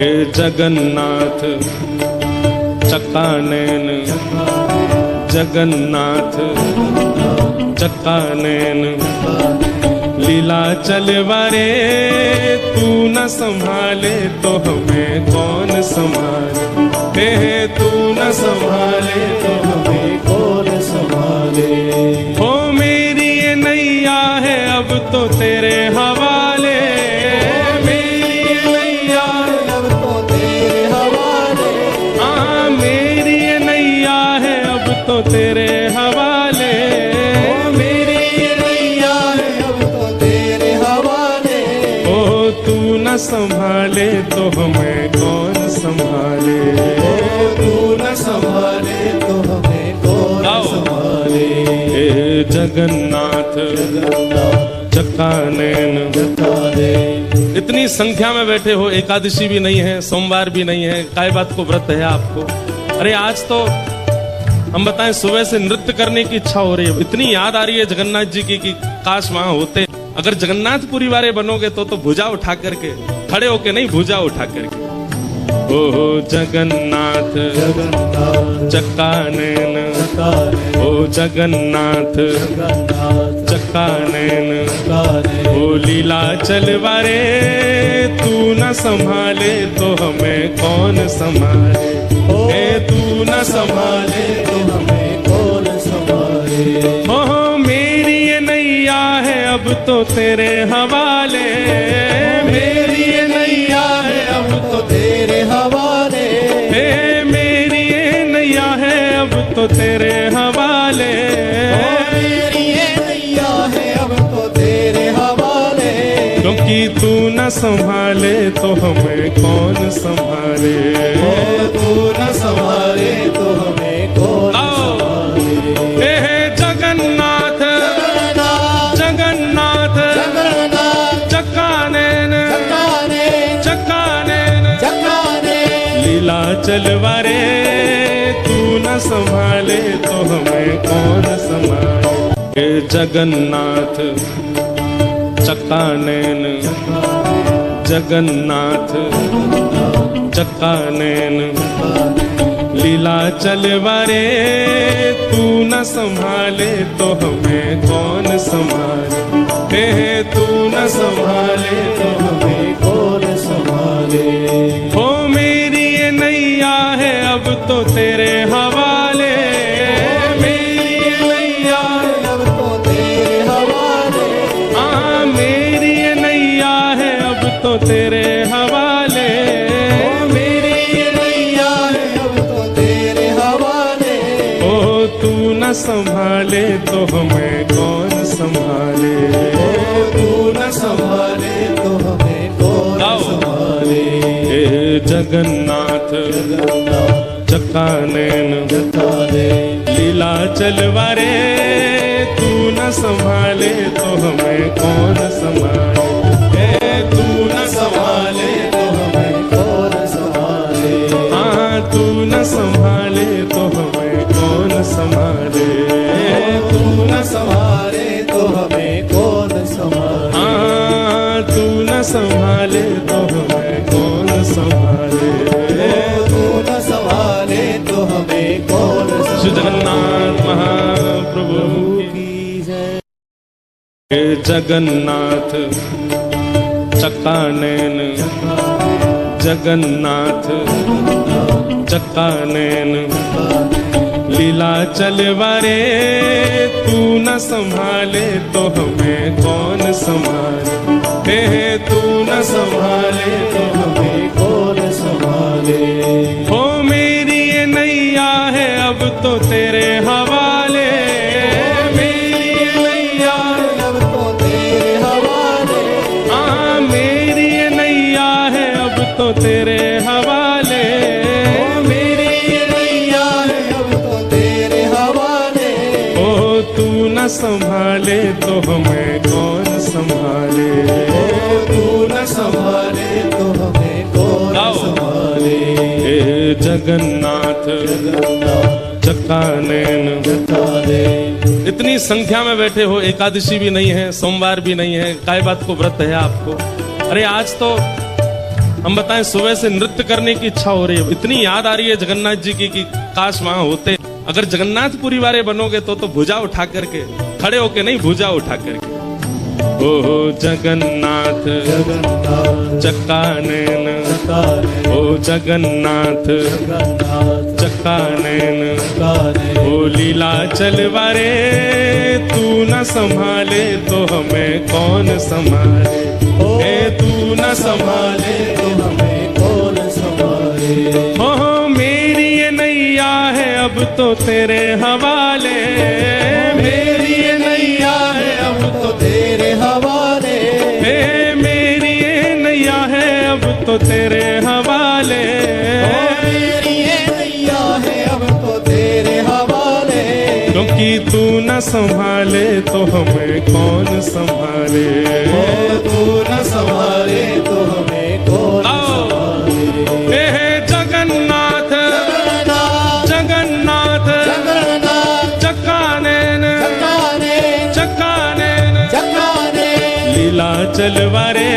हे जगन्नाथ चक्कानैन, जगन्नाथ चक्कानैन, लीला चलवारे तू न संभाले तो हमें कौन संभाले। हे तू न संभाले तो हमें कौन संभाले। हो मेरी ये नैया है अब तो तेरे हवाले, मेरी ये नैया है अब तो तेरे हवाले। हाँ मेरी ये नैया है अब तो तेरे हवाले, मेरी ये नैया है अब तो तेरे हवाले। ओ तू न संभाले तो हमें कौन संभाले। ओ तू न संभाले तो हमें कौन संभाले। हे जगन्नाथ चक्कानैन, इतनी संख्या में बैठे हो, एकादशी भी नहीं है, सोमवार भी नहीं है, काय बात को व्रत है आपको। अरे आज तो हम बताएं सुबह से नृत्य करने की इच्छा हो रही है, इतनी याद आ रही है जगन्नाथ जी की कि काश वहां होते। अगर जगन्नाथपुरी वाले बनोगे तो भुजा उठा करके, खड़े होके नहीं, भुजा उठा करके। ओ जगन्नाथ चक्कानैन, ओ जगन्नाथ चक्कानैन, ओ लीला चलवारे तू न संभाले तो हमें कौन संभाले। हे तू न संभाले तो हमें कौन संभाले। हो मेरी ये नैया है अब तो तेरे हवाले, मेरी ये नैया है अब तो तेरे हवाले। हे मेरी ये नैया है अब तो तेरे हवाले, मेरी ये नैया है अब तो तेरे हवाले। क्योंकि तू न संभाले तो हमें कौन संभाले। तू न संभाले तो हमें कौन संभाले। हे जगन्नाथ जगन्नाथ चक्कानैन, चक्कानैन, लीला चलवारे तू न संभाले तो हमें कौन संभाले। हे जगन्नाथ चक्कानैन, जगन्नाथ चक्कानैन, लीला चलवारे तू न संभाले तो हमें कौन संभाले। हे तू न संभाले तो हमें कौन संभाले। हो मेरी ये नैया है अब तो तेरे हवाले, मेरी ये नैया है अब तो तेरे हवाले। हाँ मेरी ये नैया है अब तो तेरे हवाले, मेरी ये नैया है अब तो तेरे हवाले। ओ तू न संभाले तो हमें कौन संभाले। ओ तू न संभाले तो हमें कौन संभाले। हे जगन्नाथ चक्कानैन, लीला चलवारे तू न संभाले तो हमें कौन संभाले। हे तू न संभाले तो हमें कौन संभाले। हाँ तू न संभाले तो हमें कौन संभाले। तू न संभाले तो हमें कौन संभाले। हाँ तू न संभाले तो हमें कौन संभाले। तू न संभाले तो हमें कौन संभाले। श्री जगन्नाथ महाप्रभु की जय। हे जगन्नाथ चक्कानैन, जगन्नाथ चक्कानैन, लीला चलवारे तू न संभाले तो हमें कौन संभाले। हे तू न संभाले तो हमें कौन संभाले। हो मेरी ये नैया है अब तो तेरे हवाले, मेरी ये नैया है अब तो तेरे हवाले। हाँ मेरी ये नैया है अब तो तेरे हवाले, मेरी ये नैया है अब तो तेरे हवाले। ओ तू न संभाले तो हमें कौन संभाले। ओ तू न संभाले तो हमें कौन संभाले। हे जगन्नाथ चक्कानैन, इतनी संख्या में बैठे हो, एकादशी भी नहीं है, सोमवार भी नहीं है, काय बात को व्रत है आपको। अरे आज तो हम बताएं सुबह से नृत्य करने की इच्छा हो रही है, इतनी याद आ रही है जगन्नाथ जी की कि काश वहां होते। अगर जगन्नाथपुरी वाले बनोगे तो भुजा उठा करके, खड़े होके नहीं, भुजा उठा करके। ओ जगन्नाथ चक्का नैन, ओ जगन्नाथ चक्का नैन, ओ लीला चलवारे तू न संभाले तो हमें कौन संभाले, हे तू न संभाले तो हमें कौन संभाले। ओ मेरी ये नैया है अब तो तेरे हवाले, मेरी ये नैया है अब तो तेरे हवाले, हे मेरी ये नैया है अब तो तेरे हवाले, मेरी ये नैया है अब तो तेरे हवाले। क्योंकि तू न संभाले तो हमें कौन संभाले, तू न संभाले तो हमें कौन संभाले। हे जगन्नाथ जगन्नाथ चक्का नैन, चक्का नैन, लीला चलवारे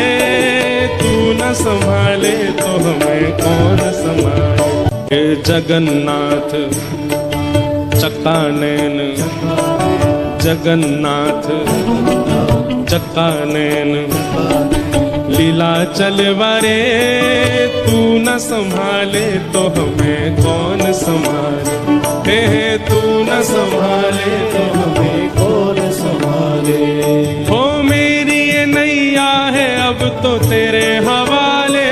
तू न संभाले तो हमें कौन संभाले। हे जगन्नाथ चक्का नैन, जगन्नाथ चक्का नैन, लीला चलवारे तू न संभाले तो हमें कौन संभाले, हे तू न संभाले तो हमें कौन संभाले। हो मेरी ये नैया है अब तो तेरे हवाले,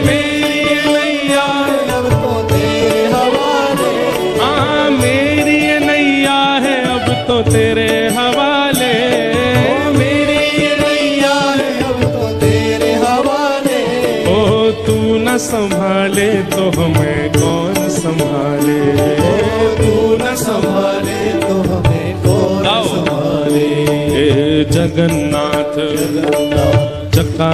मेरी ये नैया है अब तो तेरे हवाले, हाँ मेरी ये नैया है अब तो तेरे हवाले, मेरी ये नैया है अब तो तेरे हवाले। ओ तू न संभाले तो हमें कौन संभाले, तू न संभाले तो हमें कौन संभाले। हे जगन्नाथ चक्का